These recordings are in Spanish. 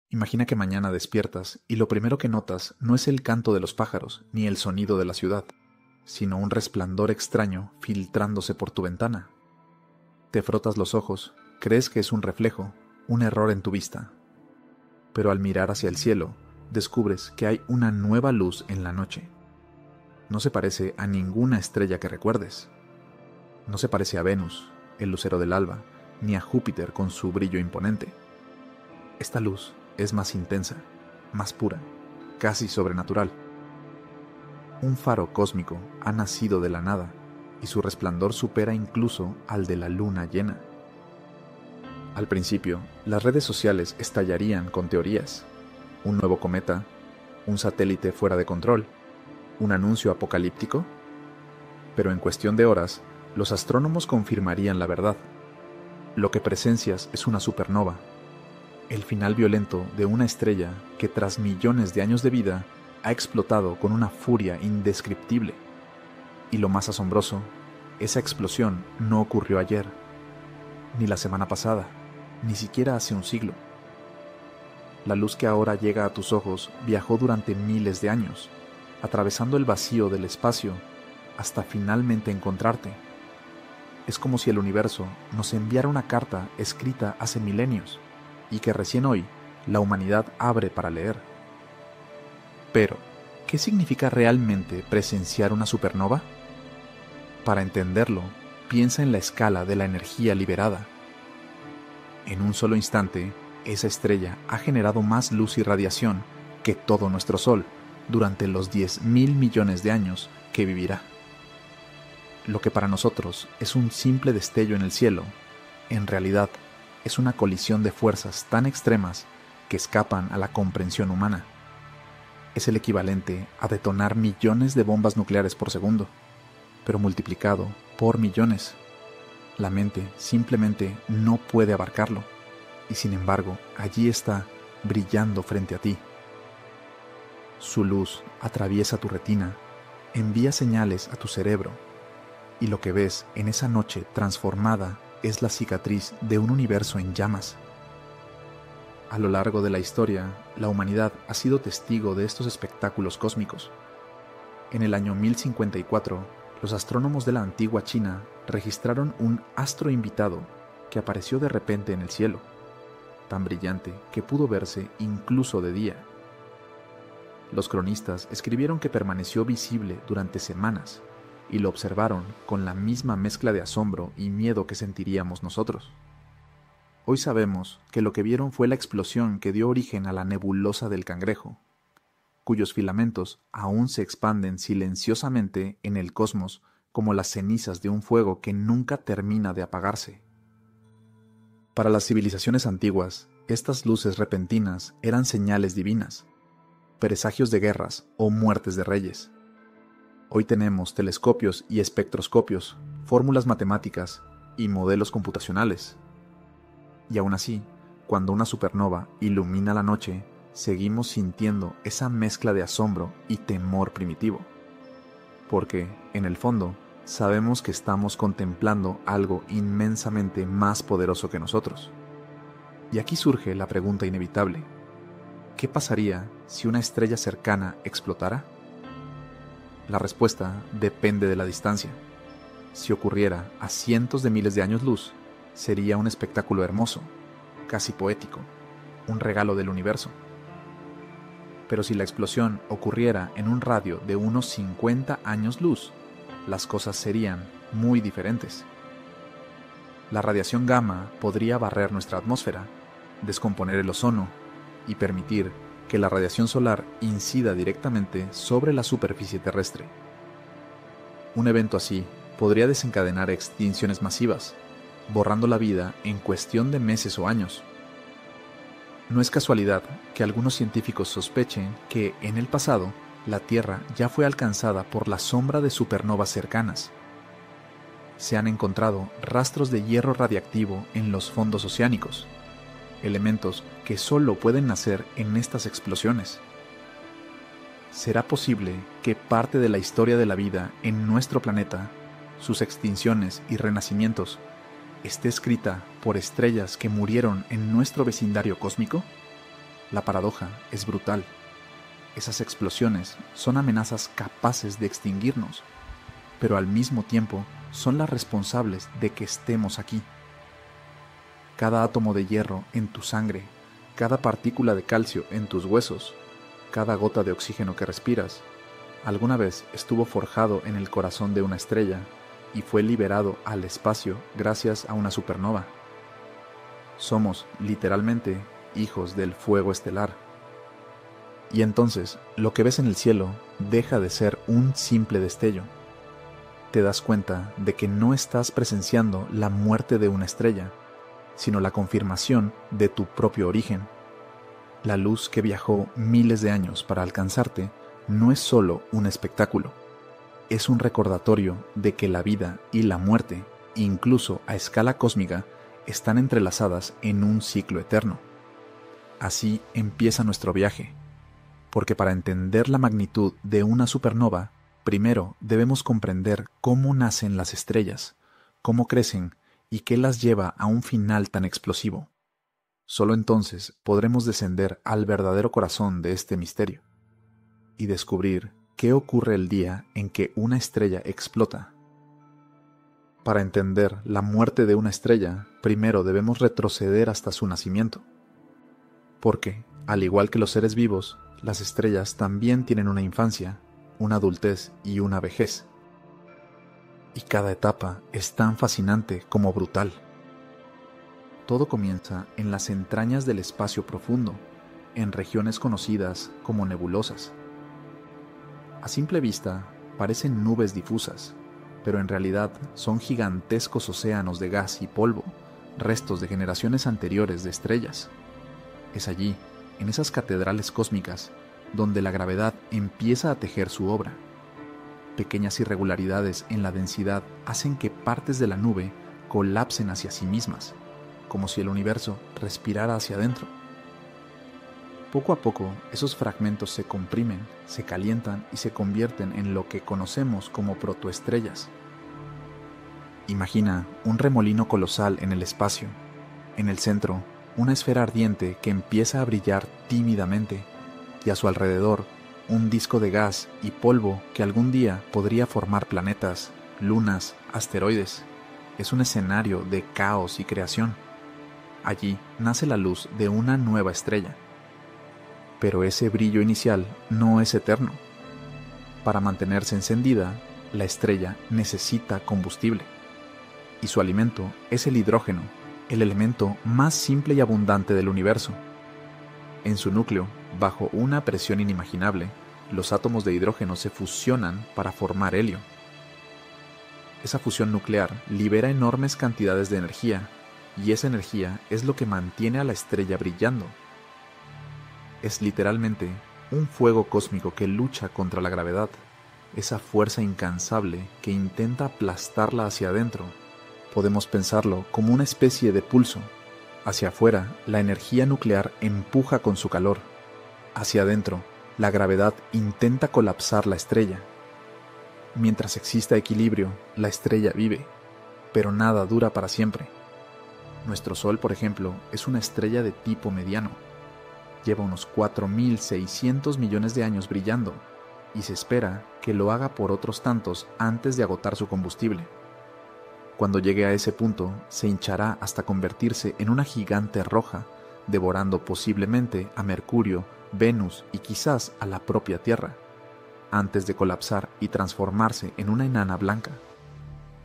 Imagina que mañana despiertas y lo primero que notas no es el canto de los pájaros ni el sonido de la ciudad, sino un resplandor extraño filtrándose por tu ventana. Te frotas los ojos, crees que es un reflejo, un error en tu vista. Pero al mirar hacia el cielo, descubres que hay una nueva luz en la noche. No se parece a ninguna estrella que recuerdes. No se parece a Venus, el lucero del alba, ni a Júpiter con su brillo imponente. Esta luz es más intensa, más pura, casi sobrenatural. Un faro cósmico ha nacido de la nada y su resplandor supera incluso al de la luna llena. Al principio, las redes sociales estallarían con teorías. Un nuevo cometa, un satélite fuera de control, un anuncio apocalíptico. Pero en cuestión de horas, los astrónomos confirmarían la verdad. Lo que presencias es una supernova, el final violento de una estrella que tras millones de años de vida ha explotado con una furia indescriptible. Y lo más asombroso, esa explosión no ocurrió ayer, ni la semana pasada, ni siquiera hace un siglo. La luz que ahora llega a tus ojos viajó durante miles de años, atravesando el vacío del espacio hasta finalmente encontrarte. Es como si el universo nos enviara una carta escrita hace milenios y que recién hoy la humanidad abre para leer. Pero, ¿qué significa realmente presenciar una supernova? Para entenderlo, piensa en la escala de la energía liberada. En un solo instante, esa estrella ha generado más luz y radiación que todo nuestro Sol durante los 10.000 millones de años que vivirá. Lo que para nosotros es un simple destello en el cielo, en realidad es una colisión de fuerzas tan extremas que escapan a la comprensión humana. Es el equivalente a detonar millones de bombas nucleares por segundo, pero multiplicado por millones. La mente simplemente no puede abarcarlo, y sin embargo, allí está, brillando frente a ti. Su luz atraviesa tu retina, envía señales a tu cerebro, y lo que ves en esa noche transformada es la cicatriz de un universo en llamas. A lo largo de la historia, la humanidad ha sido testigo de estos espectáculos cósmicos. En el año 1054, los astrónomos de la antigua China registraron un astro invitado que apareció de repente en el cielo, tan brillante que pudo verse incluso de día. Los cronistas escribieron que permaneció visible durante semanas y lo observaron con la misma mezcla de asombro y miedo que sentiríamos nosotros. Hoy sabemos que lo que vieron fue la explosión que dio origen a la nebulosa del Cangrejo, cuyos filamentos aún se expanden silenciosamente en el cosmos como las cenizas de un fuego que nunca termina de apagarse. Para las civilizaciones antiguas, estas luces repentinas eran señales divinas, presagios de guerras o muertes de reyes. Hoy tenemos telescopios y espectroscopios, fórmulas matemáticas y modelos computacionales. Y aún así, cuando una supernova ilumina la noche, seguimos sintiendo esa mezcla de asombro y temor primitivo. Porque, en el fondo, sabemos que estamos contemplando algo inmensamente más poderoso que nosotros. Y aquí surge la pregunta inevitable: ¿qué pasaría si una estrella cercana explotara? La respuesta depende de la distancia. Si ocurriera a cientos de miles de años luz, sería un espectáculo hermoso, casi poético, un regalo del universo. Pero si la explosión ocurriera en un radio de unos 50 años luz, las cosas serían muy diferentes. La radiación gamma podría barrer nuestra atmósfera, descomponer el ozono y permitir que la radiación solar incida directamente sobre la superficie terrestre. Un evento así podría desencadenar extinciones masivas, borrando la vida en cuestión de meses o años. No es casualidad que algunos científicos sospechen que, en el pasado, la Tierra ya fue alcanzada por la sombra de supernovas cercanas. Se han encontrado rastros de hierro radiactivo en los fondos oceánicos, elementos que solo pueden nacer en estas explosiones. ¿Será posible que parte de la historia de la vida en nuestro planeta, sus extinciones y renacimientos, esté escrita por estrellas que murieron en nuestro vecindario cósmico? La paradoja es brutal. Esas explosiones son amenazas capaces de extinguirnos, pero al mismo tiempo son las responsables de que estemos aquí. Cada átomo de hierro en tu sangre, cada partícula de calcio en tus huesos, cada gota de oxígeno que respiras, alguna vez estuvo forjado en el corazón de una estrella y fue liberado al espacio gracias a una supernova. Somos, literalmente, hijos del fuego estelar. Y entonces, lo que ves en el cielo deja de ser un simple destello. Te das cuenta de que no estás presenciando la muerte de una estrella, sino la confirmación de tu propio origen. La luz que viajó miles de años para alcanzarte no es solo un espectáculo, es un recordatorio de que la vida y la muerte, incluso a escala cósmica, están entrelazadas en un ciclo eterno. Así empieza nuestro viaje, porque para entender la magnitud de una supernova, primero debemos comprender cómo nacen las estrellas, cómo crecen y qué las lleva a un final tan explosivo. Solo entonces podremos descender al verdadero corazón de este misterio y descubrir qué ocurre el día en que una estrella explota. Para entender la muerte de una estrella, primero debemos retroceder hasta su nacimiento. Porque, al igual que los seres vivos, las estrellas también tienen una infancia, una adultez y una vejez. Y cada etapa es tan fascinante como brutal. Todo comienza en las entrañas del espacio profundo, en regiones conocidas como nebulosas. A simple vista, parecen nubes difusas, pero en realidad son gigantescos océanos de gas y polvo, restos de generaciones anteriores de estrellas. Es allí, en esas catedrales cósmicas, donde la gravedad empieza a tejer su obra. Pequeñas irregularidades en la densidad hacen que partes de la nube colapsen hacia sí mismas, como si el universo respirara hacia adentro. Poco a poco, esos fragmentos se comprimen, se calientan y se convierten en lo que conocemos como protoestrellas. Imagina un remolino colosal en el espacio. En el centro, una esfera ardiente que empieza a brillar tímidamente, y a su alrededor, un disco de gas y polvo que algún día podría formar planetas, lunas, asteroides. Es un escenario de caos y creación. Allí nace la luz de una nueva estrella. Pero ese brillo inicial no es eterno. Para mantenerse encendida, la estrella necesita combustible. Y su alimento es el hidrógeno, el elemento más simple y abundante del universo. En su núcleo, bajo una presión inimaginable, los átomos de hidrógeno se fusionan para formar helio. Esa fusión nuclear libera enormes cantidades de energía, y esa energía es lo que mantiene a la estrella brillando. Es literalmente un fuego cósmico que lucha contra la gravedad, esa fuerza incansable que intenta aplastarla hacia adentro. Podemos pensarlo como una especie de pulso. Hacia afuera, la energía nuclear empuja con su calor. Hacia adentro, la gravedad intenta colapsar la estrella. Mientras exista equilibrio, la estrella vive, pero nada dura para siempre. Nuestro Sol, por ejemplo, es una estrella de tipo mediano. Lleva unos 4.600 millones de años brillando, y se espera que lo haga por otros tantos antes de agotar su combustible. Cuando llegue a ese punto, se hinchará hasta convertirse en una gigante roja, devorando posiblemente a Mercurio, Venus y quizás a la propia Tierra, antes de colapsar y transformarse en una enana blanca.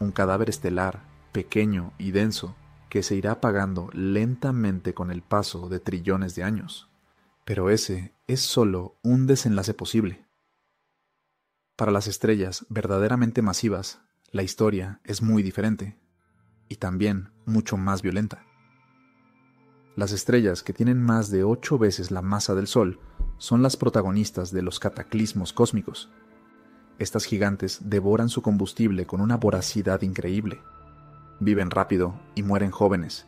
Un cadáver estelar, pequeño y denso, que se irá apagando lentamente con el paso de trillones de años. Pero ese es solo un desenlace posible. Para las estrellas verdaderamente masivas, la historia es muy diferente, y también mucho más violenta. Las estrellas que tienen más de 8 veces la masa del Sol son las protagonistas de los cataclismos cósmicos. Estas gigantes devoran su combustible con una voracidad increíble. Viven rápido y mueren jóvenes,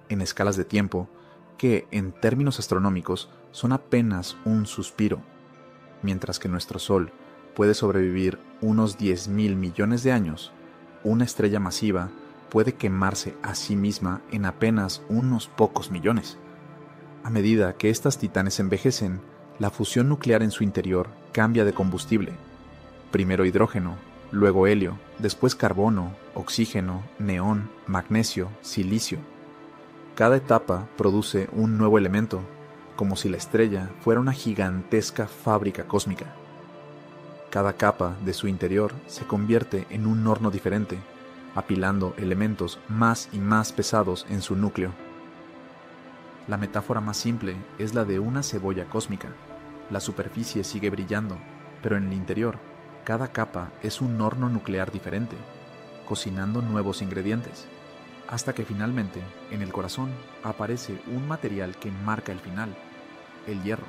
en escalas de tiempo que, en términos astronómicos, son apenas un suspiro, mientras que nuestro Sol puede sobrevivir unos 10.000 millones de años. Una estrella masiva puede quemarse a sí misma en apenas unos pocos millones. A medida que estas titanes envejecen, la fusión nuclear en su interior cambia de combustible. Primero hidrógeno, luego helio, después carbono, oxígeno, neón, magnesio, silicio. Cada etapa produce un nuevo elemento, como si la estrella fuera una gigantesca fábrica cósmica. Cada capa de su interior se convierte en un horno diferente, apilando elementos más y más pesados en su núcleo. La metáfora más simple es la de una cebolla cósmica. La superficie sigue brillando, pero en el interior, cada capa es un horno nuclear diferente, cocinando nuevos ingredientes, hasta que finalmente, en el corazón, aparece un material que marca el final: el hierro.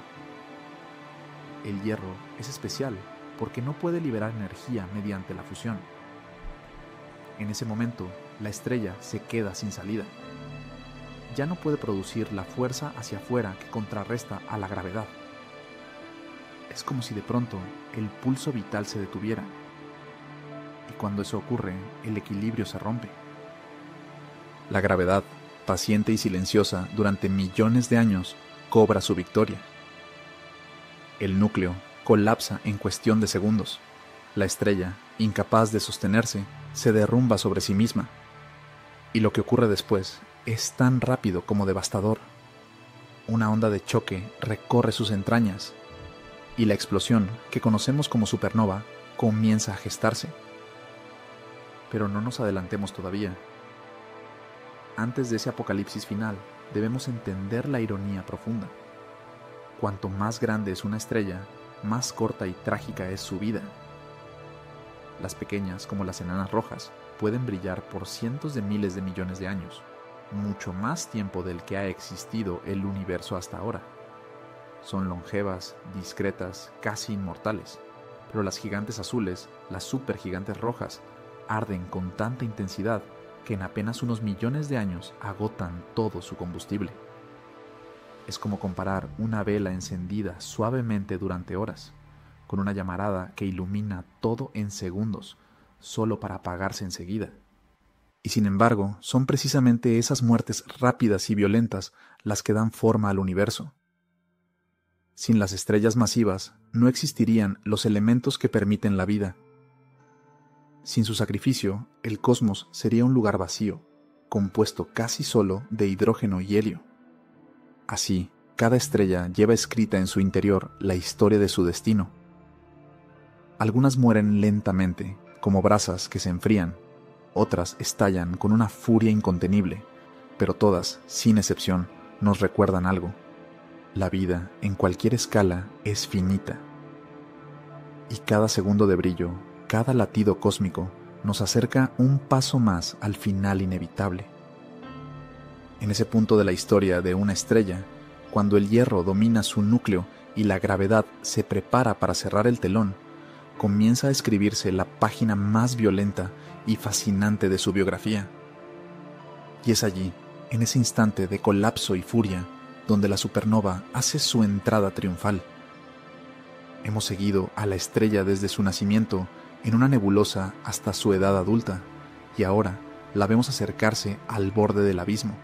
El hierro es especial porque no puede liberar energía mediante la fusión. En ese momento, la estrella se queda sin salida. Ya no puede producir la fuerza hacia afuera que contrarresta a la gravedad. Es como si de pronto el pulso vital se detuviera. Y cuando eso ocurre, el equilibrio se rompe. La gravedad, paciente y silenciosa durante millones de años, cobra su victoria. El núcleo colapsa en cuestión de segundos. La estrella, incapaz de sostenerse, se derrumba sobre sí misma. Y lo que ocurre después es tan rápido como devastador. Una onda de choque recorre sus entrañas, y la explosión, que conocemos como supernova, comienza a gestarse. Pero no nos adelantemos todavía. Antes de ese apocalipsis final, debemos entender la ironía profunda. Cuanto más grande es una estrella, más corta y trágica es su vida. Las pequeñas, como las enanas rojas, pueden brillar por cientos de miles de millones de años, mucho más tiempo del que ha existido el universo hasta ahora. Son longevas, discretas, casi inmortales, pero las gigantes azules, las supergigantes rojas, arden con tanta intensidad que en apenas unos millones de años agotan todo su combustible. Es como comparar una vela encendida suavemente durante horas, con una llamarada que ilumina todo en segundos, solo para apagarse enseguida. Y sin embargo, son precisamente esas muertes rápidas y violentas las que dan forma al universo. Sin las estrellas masivas, no existirían los elementos que permiten la vida. Sin su sacrificio, el cosmos sería un lugar vacío, compuesto casi solo de hidrógeno y helio. Así, cada estrella lleva escrita en su interior la historia de su destino. Algunas mueren lentamente, como brasas que se enfrían. Otras estallan con una furia incontenible, pero todas, sin excepción, nos recuerdan algo. La vida, en cualquier escala, es finita. Y cada segundo de brillo, cada latido cósmico, nos acerca un paso más al final inevitable. En ese punto de la historia de una estrella, cuando el hierro domina su núcleo y la gravedad se prepara para cerrar el telón, comienza a escribirse la página más violenta y fascinante de su biografía. Y es allí, en ese instante de colapso y furia, donde la supernova hace su entrada triunfal. Hemos seguido a la estrella desde su nacimiento en una nebulosa hasta su edad adulta, y ahora la vemos acercarse al borde del abismo.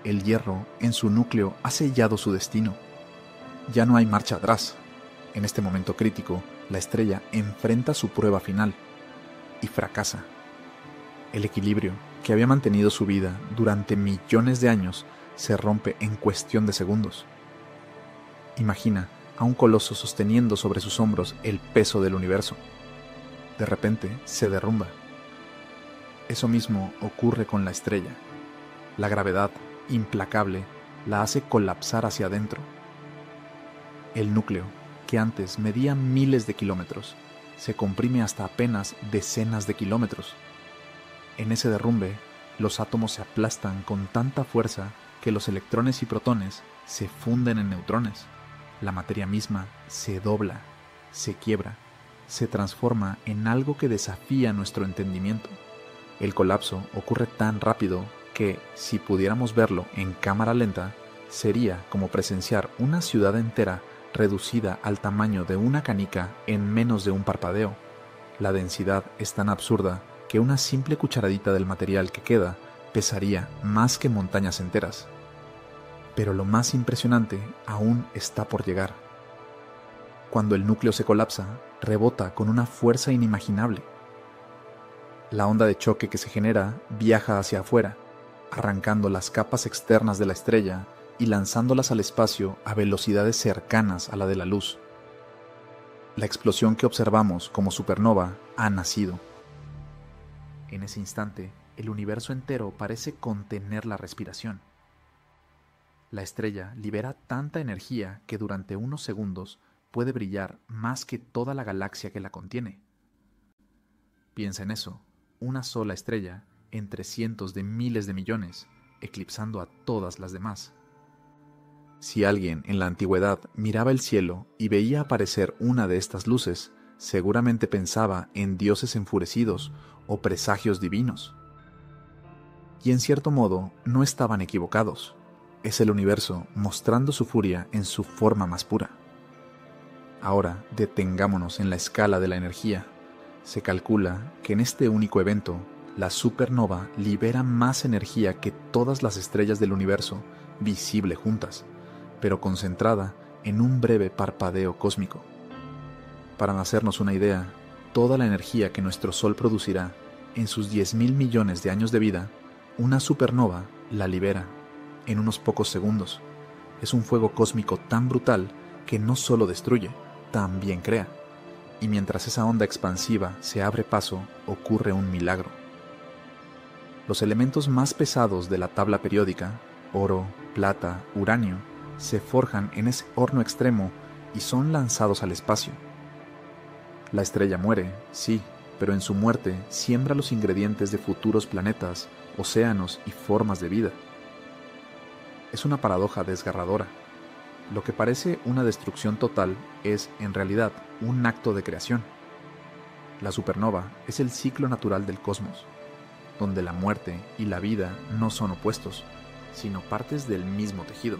El hierro en su núcleo ha sellado su destino. Ya no hay marcha atrás. En este momento crítico, la estrella enfrenta su prueba final y fracasa. El equilibrio que había mantenido su vida durante millones de años se rompe en cuestión de segundos. Imagina a un coloso sosteniendo sobre sus hombros el peso del universo. De repente se derrumba. Eso mismo ocurre con la estrella. La gravedad, implacable, la hace colapsar hacia adentro. El núcleo, que antes medía miles de kilómetros, se comprime hasta apenas decenas de kilómetros. En ese derrumbe, los átomos se aplastan con tanta fuerza que los electrones y protones se funden en neutrones. La materia misma se dobla, se quiebra, se transforma en algo que desafía nuestro entendimiento. El colapso ocurre tan rápido que, si pudiéramos verlo en cámara lenta, sería como presenciar una ciudad entera reducida al tamaño de una canica en menos de un parpadeo. La densidad es tan absurda que una simple cucharadita del material que queda pesaría más que montañas enteras. Pero lo más impresionante aún está por llegar. Cuando el núcleo se colapsa, rebota con una fuerza inimaginable. La onda de choque que se genera viaja hacia afuera, arrancando las capas externas de la estrella y lanzándolas al espacio a velocidades cercanas a la de la luz. La explosión que observamos como supernova ha nacido. En ese instante, el universo entero parece contener la respiración. La estrella libera tanta energía que durante unos segundos puede brillar más que toda la galaxia que la contiene. Piensa en eso, una sola estrella entre cientos de miles de millones, eclipsando a todas las demás. Si alguien en la antigüedad miraba el cielo y veía aparecer una de estas luces, seguramente pensaba en dioses enfurecidos o presagios divinos. Y en cierto modo no estaban equivocados. Es el universo mostrando su furia en su forma más pura. Ahora detengámonos en la escala de la energía. Se calcula que en este único evento, la supernova libera más energía que todas las estrellas del universo, visible juntas, pero concentrada en un breve parpadeo cósmico. Para hacernos una idea, toda la energía que nuestro Sol producirá en sus 10.000 millones de años de vida, una supernova la libera en unos pocos segundos. Es un fuego cósmico tan brutal que no solo destruye, también crea. Y mientras esa onda expansiva se abre paso, ocurre un milagro. Los elementos más pesados de la tabla periódica, oro, plata, uranio, se forjan en ese horno extremo y son lanzados al espacio. La estrella muere, sí, pero en su muerte siembra los ingredientes de futuros planetas, océanos y formas de vida. Es una paradoja desgarradora. Lo que parece una destrucción total es, en realidad, un acto de creación. La supernova es el ciclo natural del cosmos, donde la muerte y la vida no son opuestos, sino partes del mismo tejido.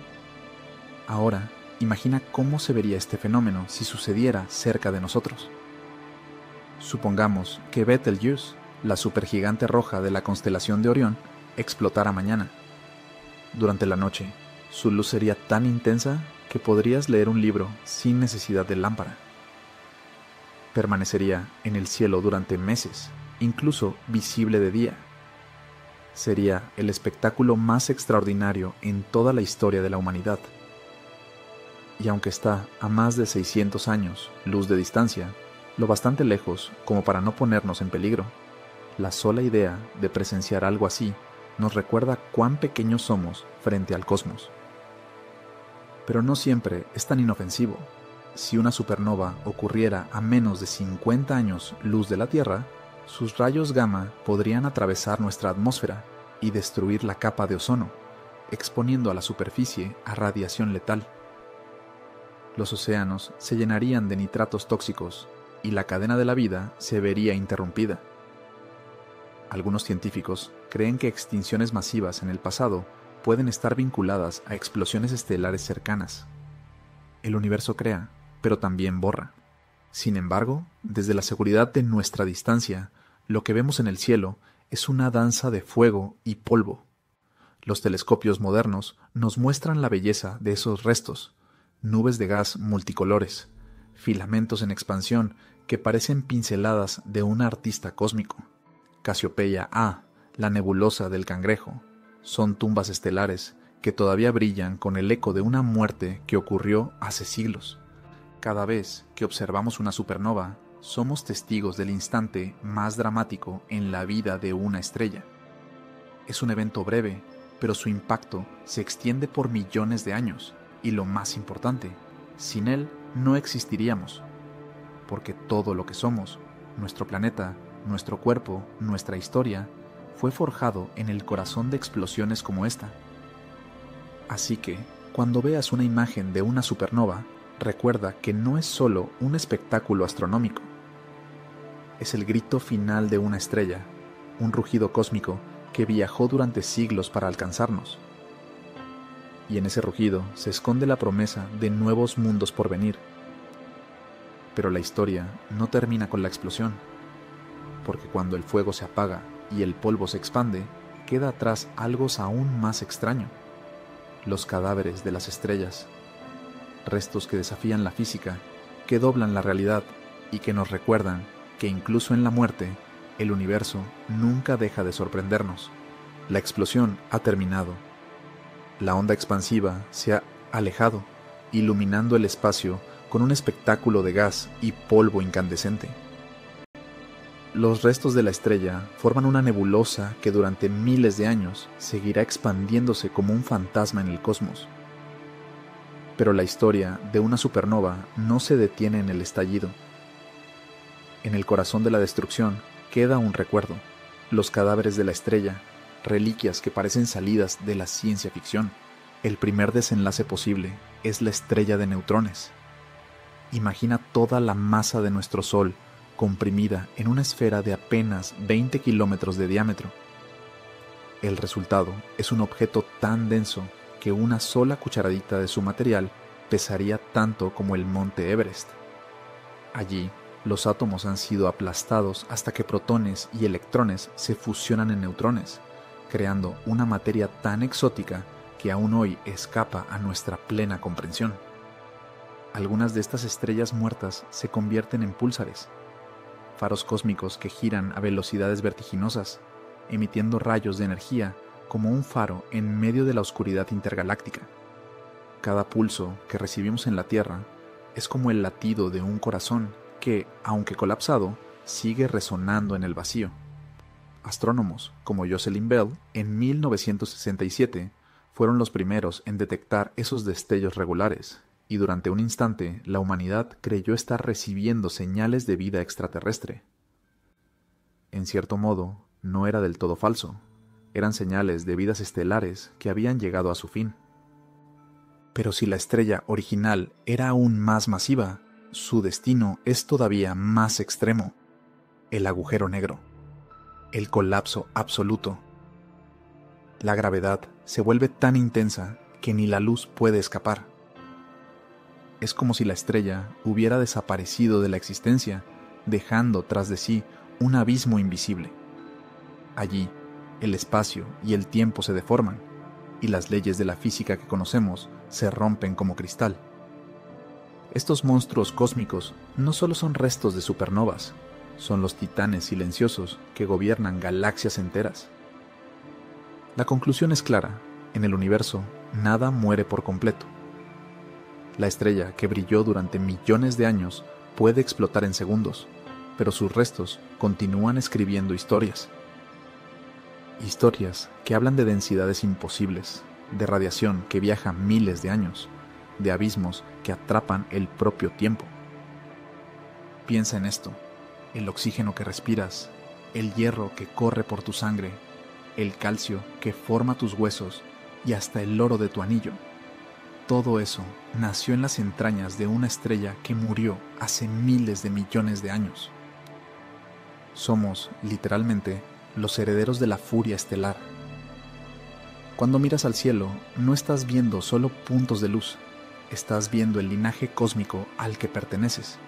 Ahora, imagina cómo se vería este fenómeno si sucediera cerca de nosotros. Supongamos que Betelgeuse, la supergigante roja de la constelación de Orión, explotara mañana. Durante la noche, su luz sería tan intensa que podrías leer un libro sin necesidad de lámpara. Permanecería en el cielo durante meses, incluso visible de día. Sería el espectáculo más extraordinario en toda la historia de la humanidad. Y aunque está a más de 600 años luz de distancia, lo bastante lejos como para no ponernos en peligro, la sola idea de presenciar algo así nos recuerda cuán pequeños somos frente al cosmos. Pero no siempre es tan inofensivo. Si una supernova ocurriera a menos de 50 años luz de la Tierra, sus rayos gamma podrían atravesar nuestra atmósfera y destruir la capa de ozono, exponiendo a la superficie a radiación letal. Los océanos se llenarían de nitratos tóxicos y la cadena de la vida se vería interrumpida. Algunos científicos creen que extinciones masivas en el pasado pueden estar vinculadas a explosiones estelares cercanas. El universo crea, pero también borra. Sin embargo, desde la seguridad de nuestra distancia, lo que vemos en el cielo es una danza de fuego y polvo. Los telescopios modernos nos muestran la belleza de esos restos, nubes de gas multicolores, filamentos en expansión que parecen pinceladas de un artista cósmico. Casiopeia A, la nebulosa del Cangrejo, son tumbas estelares que todavía brillan con el eco de una muerte que ocurrió hace siglos. Cada vez que observamos una supernova, somos testigos del instante más dramático en la vida de una estrella. Es un evento breve, pero su impacto se extiende por millones de años, y lo más importante, sin él no existiríamos, porque todo lo que somos, nuestro planeta, nuestro cuerpo, nuestra historia, fue forjado en el corazón de explosiones como esta. Así que, cuando veas una imagen de una supernova, recuerda que no es solo un espectáculo astronómico. Es el grito final de una estrella, un rugido cósmico que viajó durante siglos para alcanzarnos. Y en ese rugido se esconde la promesa de nuevos mundos por venir. Pero la historia no termina con la explosión, porque cuando el fuego se apaga y el polvo se expande, queda atrás algo aún más extraño. los cadáveres de las estrellas, restos que desafían la física, que doblan la realidad y que nos recuerdan que incluso en la muerte, el universo nunca deja de sorprendernos. La explosión ha terminado. La onda expansiva se ha alejado, iluminando el espacio con un espectáculo de gas y polvo incandescente. Los restos de la estrella forman una nebulosa que durante miles de años seguirá expandiéndose como un fantasma en el cosmos. Pero la historia de una supernova no se detiene en el estallido. En el corazón de la destrucción queda un recuerdo, los cadáveres de la estrella, reliquias que parecen salidas de la ciencia ficción. El primer desenlace posible es la estrella de neutrones. Imagina toda la masa de nuestro Sol comprimida en una esfera de apenas 20 kilómetros de diámetro. El resultado es un objeto tan denso que una sola cucharadita de su material pesaría tanto como el monte Everest. Allí, los átomos han sido aplastados hasta que protones y electrones se fusionan en neutrones, creando una materia tan exótica que aún hoy escapa a nuestra plena comprensión. Algunas de estas estrellas muertas se convierten en púlsares, faros cósmicos que giran a velocidades vertiginosas, emitiendo rayos de energía como un faro en medio de la oscuridad intergaláctica. Cada pulso que recibimos en la Tierra es como el latido de un corazón que, aunque colapsado, sigue resonando en el vacío. Astrónomos como Jocelyn Bell, en 1967, fueron los primeros en detectar esos destellos regulares, y durante un instante la humanidad creyó estar recibiendo señales de vida extraterrestre. En cierto modo, no era del todo falso. Eran señales de vidas estelares que habían llegado a su fin. Pero si la estrella original era aún más masiva, su destino es todavía más extremo: el agujero negro, el colapso absoluto. La gravedad se vuelve tan intensa que ni la luz puede escapar. Es como si la estrella hubiera desaparecido de la existencia, dejando tras de sí un abismo invisible. Allí, el espacio y el tiempo se deforman, y las leyes de la física que conocemos se rompen como cristal. Estos monstruos cósmicos no solo son restos de supernovas, son los titanes silenciosos que gobiernan galaxias enteras. La conclusión es clara: en el universo nada muere por completo. La estrella que brilló durante millones de años puede explotar en segundos, pero sus restos continúan escribiendo historias. Historias que hablan de densidades imposibles, de radiación que viaja miles de años, de abismos que atrapan el propio tiempo. Piensa en esto: el oxígeno que respiras, el hierro que corre por tu sangre, el calcio que forma tus huesos y hasta el oro de tu anillo. Todo eso nació en las entrañas de una estrella que murió hace miles de millones de años. Somos, literalmente, los herederos de la furia estelar. Cuando miras al cielo, no estás viendo solo puntos de luz, estás viendo el linaje cósmico al que perteneces.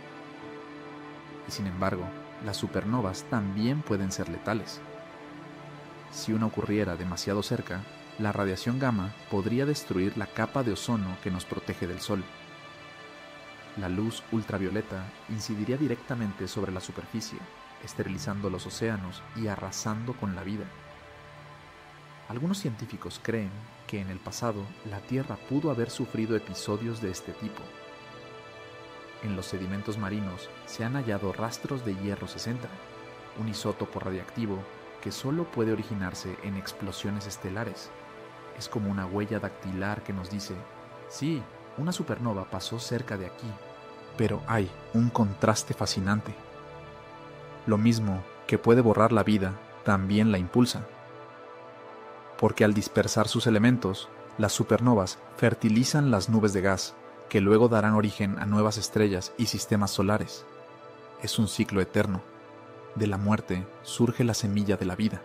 Y sin embargo, las supernovas también pueden ser letales. Si una ocurriera demasiado cerca, la radiación gamma podría destruir la capa de ozono que nos protege del Sol. La luz ultravioleta incidiría directamente sobre la superficie, esterilizando los océanos y arrasando con la vida. Algunos científicos creen que en el pasado la Tierra pudo haber sufrido episodios de este tipo. En los sedimentos marinos se han hallado rastros de hierro 60, un isótopo radiactivo que solo puede originarse en explosiones estelares. Es como una huella dactilar que nos dice: sí, una supernova pasó cerca de aquí, pero hay un contraste fascinante. Lo mismo que puede borrar la vida, también la impulsa. Porque al dispersar sus elementos, las supernovas fertilizan las nubes de gas, que luego darán origen a nuevas estrellas y sistemas solares. Es un ciclo eterno. De la muerte surge la semilla de la vida.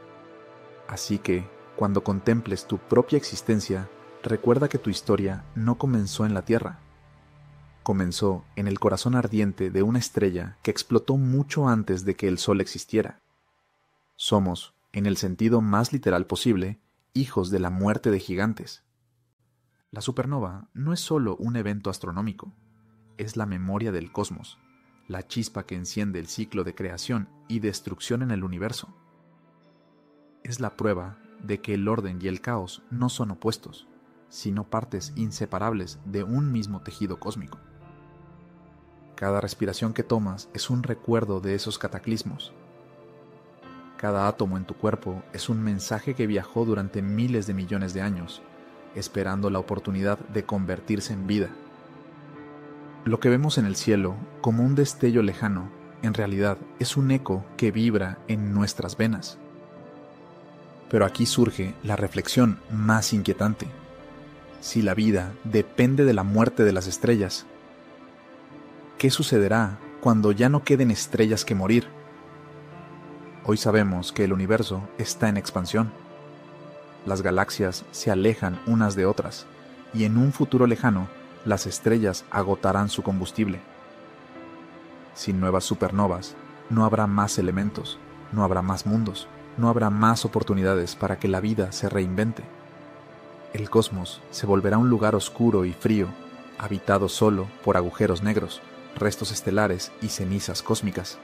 Así que, cuando contemples tu propia existencia, recuerda que tu historia no comenzó en la Tierra. Comenzó en el corazón ardiente de una estrella que explotó mucho antes de que el Sol existiera. Somos, en el sentido más literal posible, hijos de la muerte de gigantes. La supernova no es solo un evento astronómico, es la memoria del cosmos, la chispa que enciende el ciclo de creación y destrucción en el universo. Es la prueba de que el orden y el caos no son opuestos, sino partes inseparables de un mismo tejido cósmico. Cada respiración que tomas es un recuerdo de esos cataclismos. Cada átomo en tu cuerpo es un mensaje que viajó durante miles de millones de años, esperando la oportunidad de convertirse en vida. Lo que vemos en el cielo como un destello lejano, en realidad es un eco que vibra en nuestras venas. Pero aquí surge la reflexión más inquietante. Si la vida depende de la muerte de las estrellas, ¿qué sucederá cuando ya no queden estrellas que morir? Hoy sabemos que el universo está en expansión. Las galaxias se alejan unas de otras, y en un futuro lejano, las estrellas agotarán su combustible. Sin nuevas supernovas, no habrá más elementos, no habrá más mundos, no habrá más oportunidades para que la vida se reinvente. El cosmos se volverá un lugar oscuro y frío, habitado solo por agujeros negros, restos estelares y cenizas cósmicas.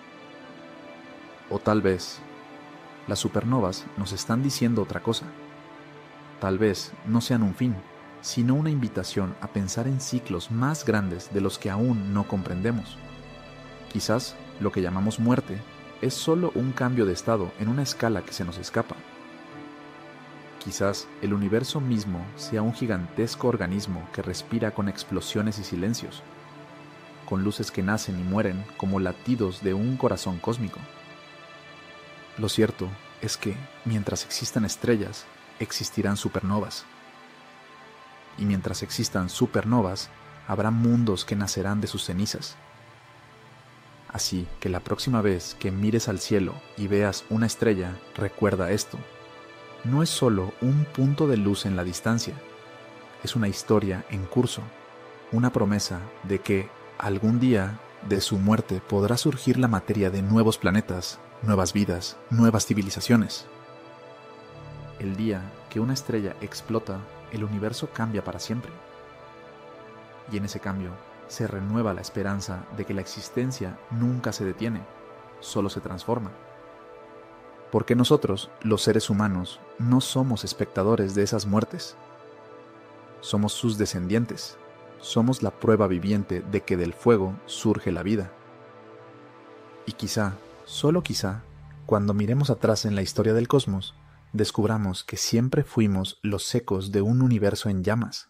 O tal vez, las supernovas nos están diciendo otra cosa. Tal vez no sean un fin, sino una invitación a pensar en ciclos más grandes de los que aún no comprendemos. Quizás lo que llamamos muerte es solo un cambio de estado en una escala que se nos escapa. Quizás el universo mismo sea un gigantesco organismo que respira con explosiones y silencios, con luces que nacen y mueren como latidos de un corazón cósmico. Lo cierto es que, mientras existan estrellas, existirán supernovas. Y mientras existan supernovas, habrá mundos que nacerán de sus cenizas. Así que la próxima vez que mires al cielo y veas una estrella, recuerda esto. No es solo un punto de luz en la distancia, es una historia en curso, una promesa de que algún día de su muerte podrá surgir la materia de nuevos planetas, nuevas vidas, nuevas civilizaciones. El día que una estrella explota, el universo cambia para siempre. Y en ese cambio se renueva la esperanza de que la existencia nunca se detiene, solo se transforma. Porque nosotros, los seres humanos, no somos espectadores de esas muertes. Somos sus descendientes. Somos la prueba viviente de que del fuego surge la vida. Y quizá, solo quizá, cuando miremos atrás en la historia del cosmos, descubramos que siempre fuimos los ecos de un universo en llamas.